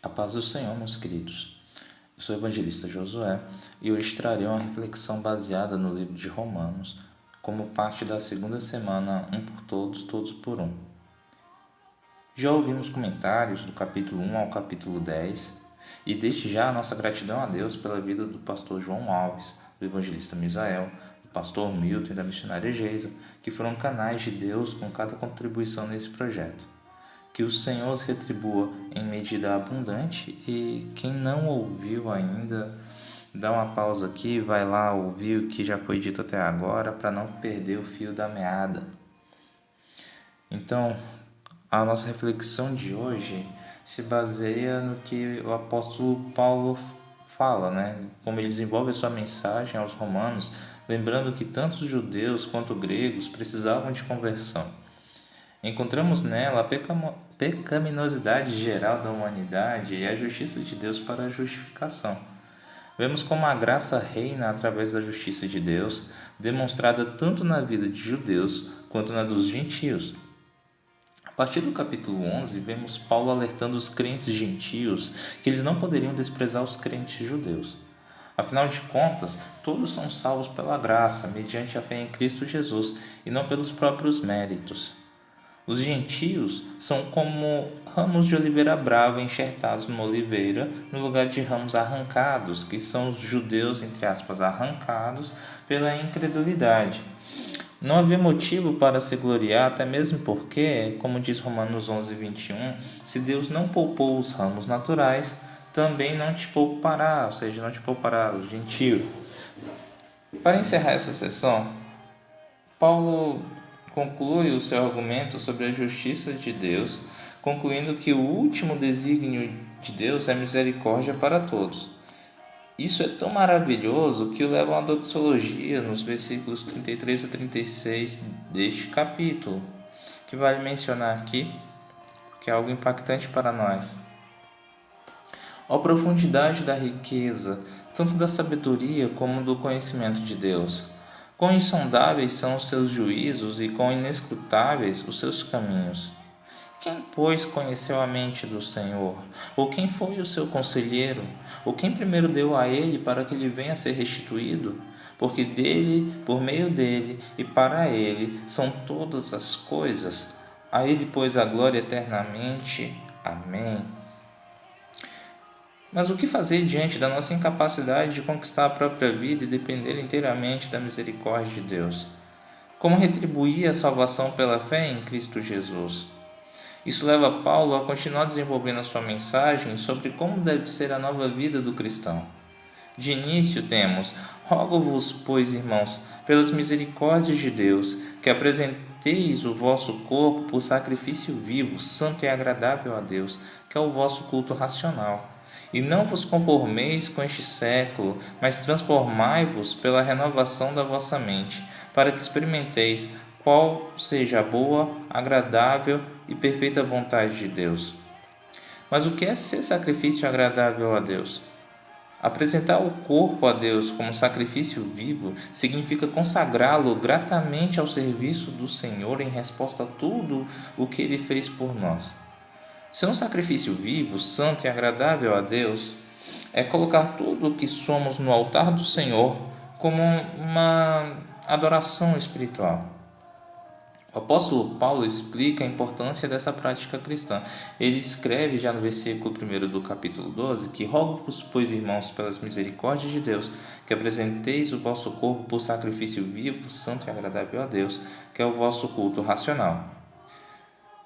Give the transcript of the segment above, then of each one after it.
A paz do Senhor, meus queridos. Eu sou o evangelista Josué e hoje trarei uma reflexão baseada no livro de Romanos, como parte da segunda semana, um por todos, todos por um. Já ouvimos comentários do capítulo 1 ao capítulo 10 e desde já a nossa gratidão a Deus pela vida do pastor João Alves, do evangelista Misael, do pastor Milton e da missionária Geisa, que foram canais de Deus com cada contribuição nesse projeto. Que o Senhor os retribua em medida abundante e quem não ouviu ainda, dá uma pausa aqui, vai lá ouvir o que já foi dito até agora para não perder o fio da meada. Então, a nossa reflexão de hoje se baseia no que o apóstolo Paulo fala, como ele desenvolve a sua mensagem aos romanos, lembrando que tanto os judeus quanto os gregos precisavam de conversão. Encontramos nela a pecaminosidade geral da humanidade e a justiça de Deus para a justificação. Vemos como a graça reina através da justiça de Deus, demonstrada tanto na vida de judeus quanto na dos gentios. A partir do capítulo 11, vemos Paulo alertando os crentes gentios que eles não poderiam desprezar os crentes judeus. Afinal de contas, todos são salvos pela graça, mediante a fé em Cristo Jesus, e não pelos próprios méritos. Os gentios são como ramos de oliveira brava enxertados numa oliveira, no lugar de ramos arrancados, que são os judeus, entre aspas, arrancados pela incredulidade. Não havia motivo para se gloriar, até mesmo porque, como diz Romanos 11:21, se Deus não poupou os ramos naturais, também não te poupará, ou seja, não te poupará o gentio. Para encerrar essa sessão, Paulo conclui o seu argumento sobre a justiça de Deus, concluindo que o último desígnio de Deus é misericórdia para todos. Isso é tão maravilhoso que o leva a uma doxologia nos versículos 33 a 36 deste capítulo, que vale mencionar aqui, porque é algo impactante para nós. Ó profundidade da riqueza, tanto da sabedoria como do conhecimento de Deus! Quão insondáveis são os seus juízos e quão inescrutáveis os seus caminhos! Quem, pois, conheceu a mente do Senhor? Ou quem foi o seu conselheiro? Ou quem primeiro deu a ele para que lhe venha a ser restituído? Porque dele, por meio dele e para ele são todas as coisas. A ele, pois, a glória eternamente. Amém. Mas o que fazer diante da nossa incapacidade de conquistar a própria vida e depender inteiramente da misericórdia de Deus? Como retribuir a salvação pela fé em Cristo Jesus? Isso leva Paulo a continuar desenvolvendo a sua mensagem sobre como deve ser a nova vida do cristão. De início temos: rogo-vos, pois, irmãos, pelas misericórdias de Deus, que apresenteis o vosso corpo por sacrifício vivo, santo e agradável a Deus, que é o vosso culto racional. E não vos conformeis com este século, mas transformai-vos pela renovação da vossa mente, para que experimenteis qual seja a boa, agradável e perfeita vontade de Deus. Mas o que é ser sacrifício agradável a Deus? Apresentar o corpo a Deus como sacrifício vivo significa consagrá-lo gratamente ao serviço do Senhor em resposta a tudo o que Ele fez por nós. Ser um sacrifício vivo, santo e agradável a Deus é colocar tudo o que somos no altar do Senhor como uma adoração espiritual. O apóstolo Paulo explica a importância dessa prática cristã. Ele escreve já no versículo 1 do capítulo 12 que rogo-vos, pois, irmãos, pelas misericórdias de Deus, que apresenteis o vosso corpo por sacrifício vivo, santo e agradável a Deus, que é o vosso culto racional.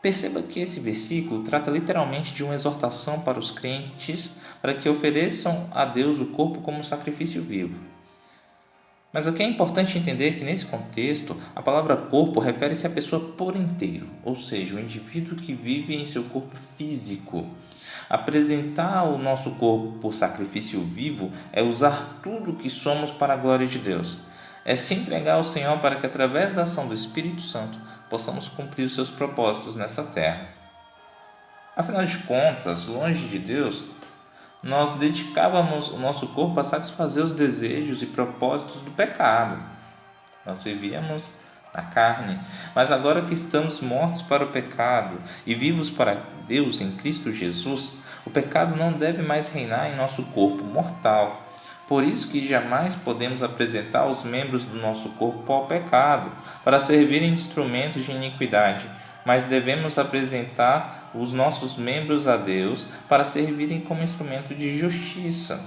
Perceba que esse versículo trata literalmente de uma exortação para os crentes para que ofereçam a Deus o corpo como sacrifício vivo. Mas aqui é importante entender que nesse contexto, a palavra corpo refere-se à pessoa por inteiro, ou seja, o indivíduo que vive em seu corpo físico. Apresentar o nosso corpo por sacrifício vivo é usar tudo o que somos para a glória de Deus. É se entregar ao Senhor para que, através da ação do Espírito Santo, possamos cumprir os seus propósitos nessa terra. Afinal de contas, longe de Deus, nós dedicávamos o nosso corpo a satisfazer os desejos e propósitos do pecado. Nós vivíamos na carne. Mas agora que estamos mortos para o pecado e vivos para Deus em Cristo Jesus, o pecado não deve mais reinar em nosso corpo mortal. Por isso que jamais podemos apresentar os membros do nosso corpo ao pecado, para servirem de instrumentos de iniquidade, mas devemos apresentar os nossos membros a Deus para servirem como instrumento de justiça.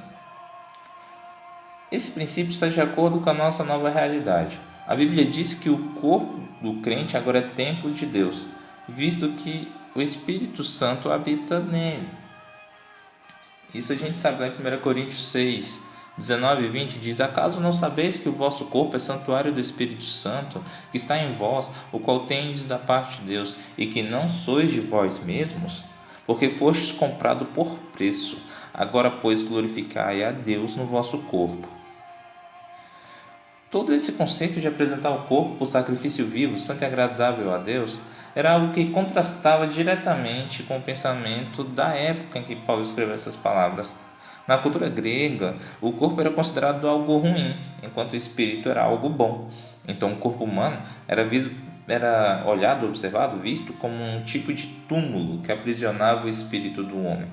Esse princípio está de acordo com a nossa nova realidade. A Bíblia diz que o corpo do crente agora é templo de Deus, visto que o Espírito Santo habita nele. Isso a gente sabe lá em 1 Coríntios 6, 19 e 20 diz: acaso não sabeis que o vosso corpo é santuário do Espírito Santo, que está em vós, o qual tendes da parte de Deus, e que não sois de vós mesmos? Porque fostes comprado por preço. Agora, pois, glorificai a Deus no vosso corpo. Todo esse conceito de apresentar o corpo por sacrifício vivo, santo e agradável a Deus, era algo que contrastava diretamente com o pensamento da época em que Paulo escreveu essas palavras. Na cultura grega, o corpo era considerado algo ruim, enquanto o espírito era algo bom. Então, o corpo humano era olhado, observado, visto como um tipo de túmulo que aprisionava o espírito do homem.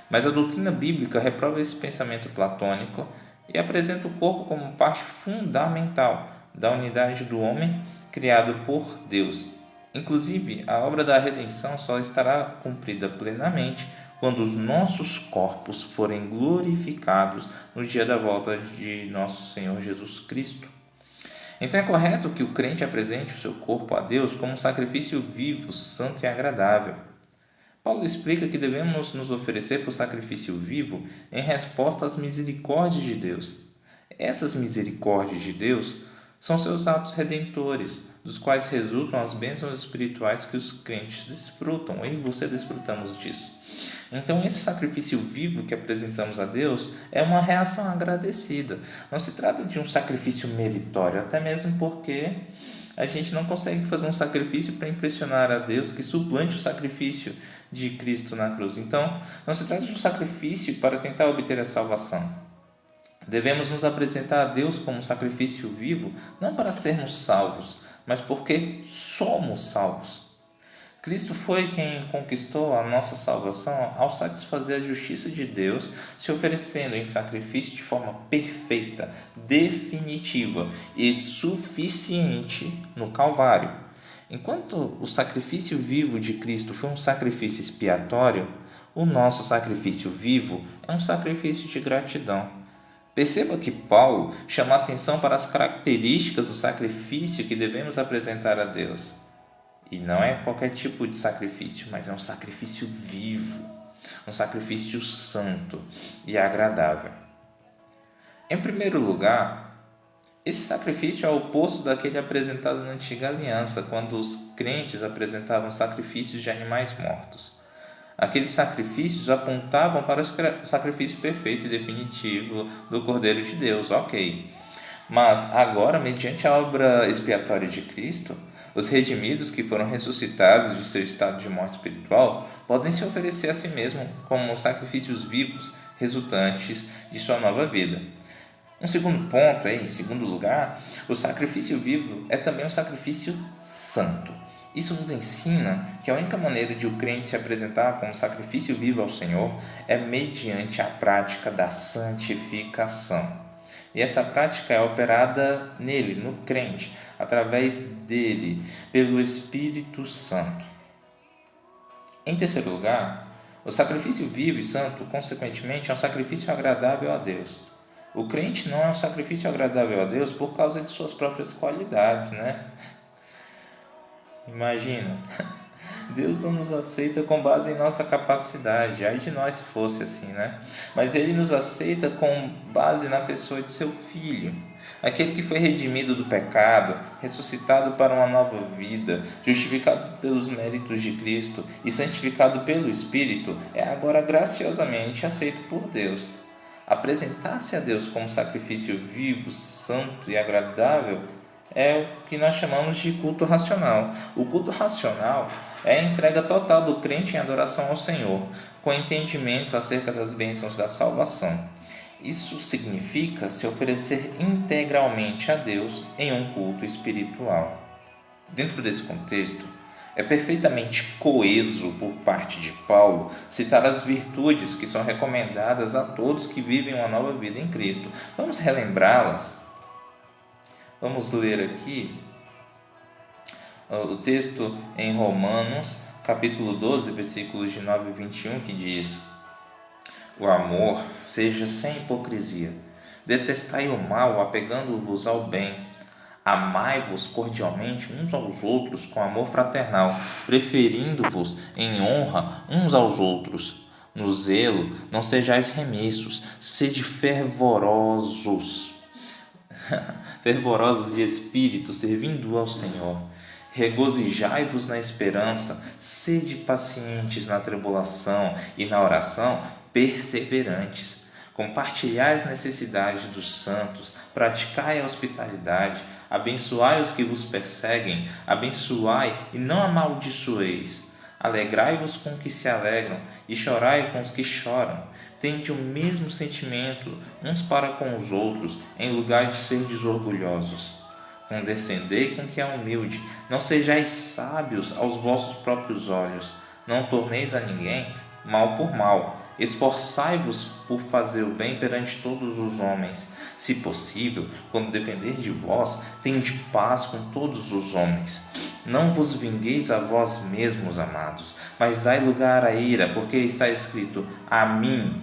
Mas a doutrina bíblica reprova esse pensamento platônico e apresenta o corpo como parte fundamental da unidade do homem criado por Deus. Inclusive, a obra da redenção só estará cumprida plenamente quando os nossos corpos forem glorificados no dia da volta de nosso Senhor Jesus Cristo. Então é correto que o crente apresente o seu corpo a Deus como um sacrifício vivo, santo e agradável. Paulo explica que devemos nos oferecer por sacrifício vivo em resposta às misericórdias de Deus. Essas misericórdias de Deus são seus atos redentores, dos quais resultam as bênçãos espirituais que os crentes desfrutam. Eu e você desfrutamos disso. Então, esse sacrifício vivo que apresentamos a Deus é uma reação agradecida. Não se trata de um sacrifício meritório, até mesmo porque a gente não consegue fazer um sacrifício para impressionar a Deus que suplante o sacrifício de Cristo na cruz. Então, não se trata de um sacrifício para tentar obter a salvação. Devemos nos apresentar a Deus como um sacrifício vivo, não para sermos salvos, mas porque somos salvos. Cristo foi quem conquistou a nossa salvação ao satisfazer a justiça de Deus, se oferecendo em sacrifício de forma perfeita, definitiva e suficiente no Calvário. Enquanto o sacrifício vivo de Cristo foi um sacrifício expiatório, o nosso sacrifício vivo é um sacrifício de gratidão. Perceba que Paulo chama a atenção para as características do sacrifício que devemos apresentar a Deus. E não é qualquer tipo de sacrifício, mas é um sacrifício vivo, um sacrifício santo e agradável. Em primeiro lugar, esse sacrifício é o oposto daquele apresentado na antiga aliança, quando os crentes apresentavam sacrifícios de animais mortos. Aqueles sacrifícios apontavam para o sacrifício perfeito e definitivo do Cordeiro de Deus, ok. Mas agora, mediante a obra expiatória de Cristo, os redimidos que foram ressuscitados de seu estado de morte espiritual podem se oferecer a si mesmos como sacrifícios vivos resultantes de sua nova vida. Um segundo ponto, em segundo lugar, o sacrifício vivo é também um sacrifício santo. Isso nos ensina que a única maneira de o crente se apresentar como sacrifício vivo ao Senhor é mediante a prática da santificação. E essa prática é operada nele, no crente, através dele, pelo Espírito Santo. Em terceiro lugar, o sacrifício vivo e santo, consequentemente, é um sacrifício agradável a Deus. O crente não é um sacrifício agradável a Deus por causa de suas próprias qualidades, né? Imagina, Deus não nos aceita com base em nossa capacidade, ai de nós se fosse assim, né? Mas Ele nos aceita com base na pessoa de seu Filho, aquele que foi redimido do pecado, ressuscitado para uma nova vida, justificado pelos méritos de Cristo e santificado pelo Espírito, é agora graciosamente aceito por Deus. Apresentar-se a Deus como sacrifício vivo, santo e agradável é o que nós chamamos de culto racional. O culto racional é a entrega total do crente em adoração ao Senhor, com entendimento acerca das bênçãos da salvação. Isso significa se oferecer integralmente a Deus em um culto espiritual. Dentro desse contexto, é perfeitamente coeso por parte de Paulo citar as virtudes que são recomendadas a todos que vivem uma nova vida em Cristo. Vamos relembrá-las? Vamos ler aqui o texto em Romanos, capítulo 12, versículos de 9 a 21, que diz: o amor seja sem hipocrisia. Detestai o mal, apegando-vos ao bem. Amai-vos cordialmente uns aos outros com amor fraternal, preferindo-vos em honra uns aos outros. No zelo, não sejais remissos, sede fervorosos, fervorosos de espírito, servindo ao Senhor. Regozijai-vos na esperança, sede pacientes na tribulação e na oração, perseverantes. Compartilhai as necessidades dos santos, praticai a hospitalidade, abençoai os que vos perseguem, abençoai e não amaldiçoeis. Alegrai-vos com os que se alegram e chorai com os que choram. Tende o mesmo sentimento uns para com os outros, em lugar de serdes orgulhosos. Condescendei com que é humilde, não sejais sábios aos vossos próprios olhos, não torneis a ninguém mal por mal. Esforçai-vos por fazer o bem perante todos os homens. Se possível, quando depender de vós, tende paz com todos os homens. Não vos vingueis a vós mesmos, amados, mas dai lugar à ira, porque está escrito: a mim,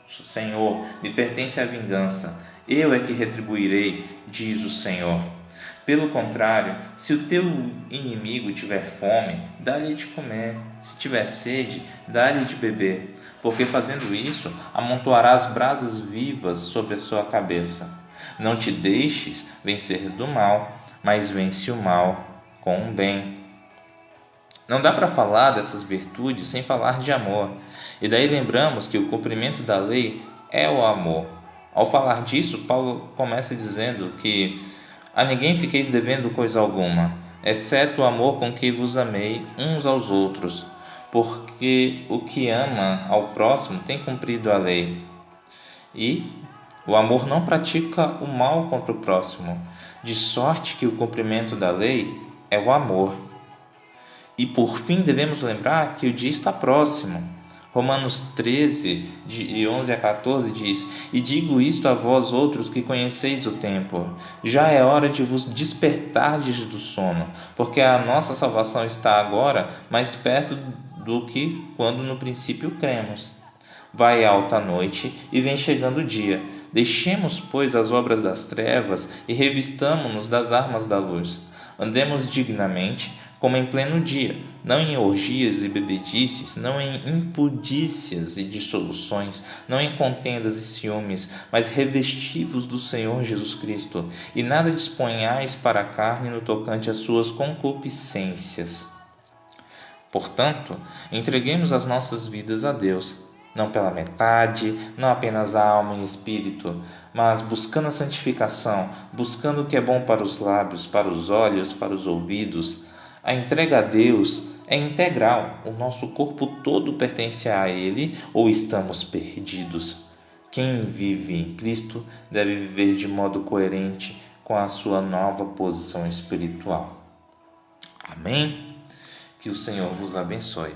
Senhor, me pertence a vingança, eu é que retribuirei, diz o Senhor. Pelo contrário, se o teu inimigo tiver fome, dá-lhe de comer. Se tiver sede, dá-lhe de beber, porque fazendo isso, amontoarás brasas vivas sobre a sua cabeça. Não te deixes vencer do mal, mas vence o mal com o bem. Não dá para falar dessas virtudes sem falar de amor. E daí lembramos que o cumprimento da lei é o amor. Ao falar disso, Paulo começa dizendo que a ninguém fiqueis devendo coisa alguma, exceto o amor com que vos amei uns aos outros, porque o que ama ao próximo tem cumprido a lei. E o amor não pratica o mal contra o próximo, de sorte que o cumprimento da lei é o amor. E por fim devemos lembrar que o dia está próximo. Romanos 13, de 11 a 14 diz: e digo isto a vós outros que conheceis o tempo, já é hora de vos despertardes do sono, porque a nossa salvação está agora mais perto do que quando no princípio cremos. Vai alta a noite e vem chegando o dia. Deixemos, pois, as obras das trevas e revistamo-nos das armas da luz. Andemos dignamente, como em pleno dia, não em orgias e bebedices, não em impudícias e dissoluções, não em contendas e ciúmes, mas revesti-vos do Senhor Jesus Cristo, e nada disponhais para a carne no tocante às suas concupiscências. Portanto, entreguemos as nossas vidas a Deus, não pela metade, não apenas alma e espírito, mas buscando a santificação, buscando o que é bom para os lábios, para os olhos, para os ouvidos. A entrega a Deus é integral, o nosso corpo todo pertence a Ele ou estamos perdidos. Quem vive em Cristo deve viver de modo coerente com a sua nova posição espiritual. Amém? Que o Senhor vos abençoe.